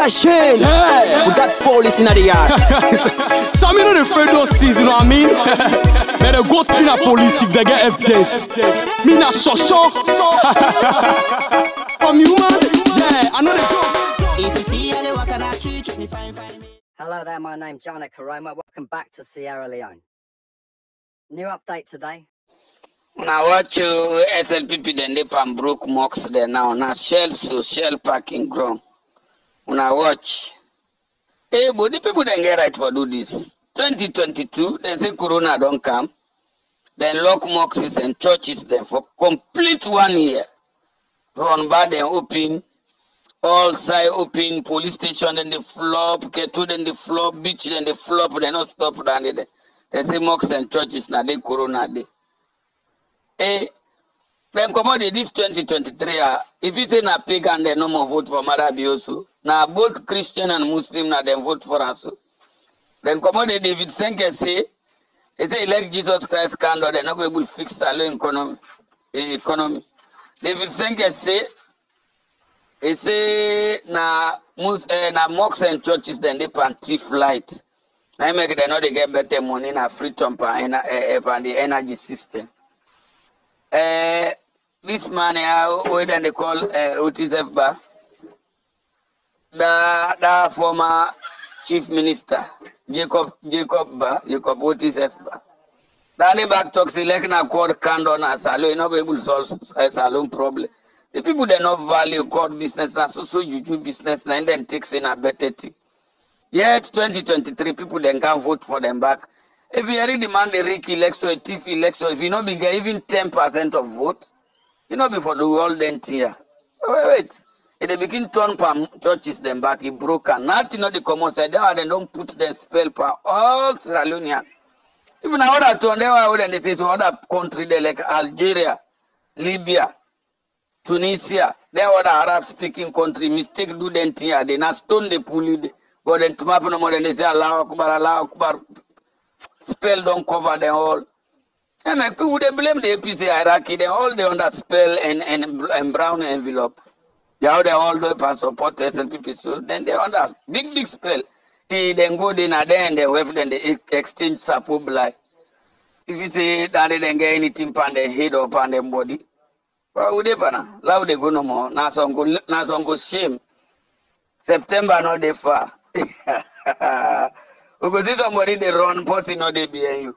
Shane. Hey. We got police in the yard. Some you know the afraid those things, you know what I mean? But they go to be a police if they get evidence. Me na shosho. From you, man. Yeah, I know the joke. If you see any walk on the street, me find me. Hello there, my name's Janet Karoma. Welcome back to Sierra Leone. New update today. Now watch you SLPP then they Pembroke mocks there now. Now shell parking ground. Now watch. Hey, but the people then get right for do this. 2022, they say Corona don't come. Then lock mosques and churches there for complete 1 year. Run bad and open. All side open, police station then they flop, Ketu then they flop, beach then they flop, they not stop down there. They say mosques and churches now they Corona day. Eh, then come on this 2023. If you say na pagan, they no more vote for Marabi also. Now both Christian and Muslim now they vote for us. Then come on David Senke say, he say elect Jesus Christ candor, they're not going to fix Salo economy. David Senke say, he say na mosques and churches then they pan thief light. I make they know they get better money na free tump and the energy system. This man what then they call Otis Efba, the former chief minister Jacob Otis Efba. Then they back talk select na court candor na Salo, you not able to solve Salon problem. The people they not value court business and so juju business and then takes in a better thing. Yet 2023 people then can't vote for them back. If you already demand a Rick election, a thief election, if you not be get even 10% of votes, you know before the world then here. Wait. If they begin turn palm churches them back, it broken. Nothing not the common side. They don't put them spell for all Sierra Leonean. Even other turn they say so other country they like Algeria, Libya, Tunisia, they other Arab speaking country, mistake do them here. They not stone the pulley, but then tomorrow no more than they say Allah Akbar, spell don't cover them all. And like people they blame the APC hierarchy, they all they under spell and brown envelope. They all do it and support SLPP, so then they under big spell. He then go in and then they exchange support blind. If you say that they don't get anything pan their head or pan their body, well, would they pana? Now they go no more. Now some go shame. September not they far. Because if somebody they run, person not they behind you.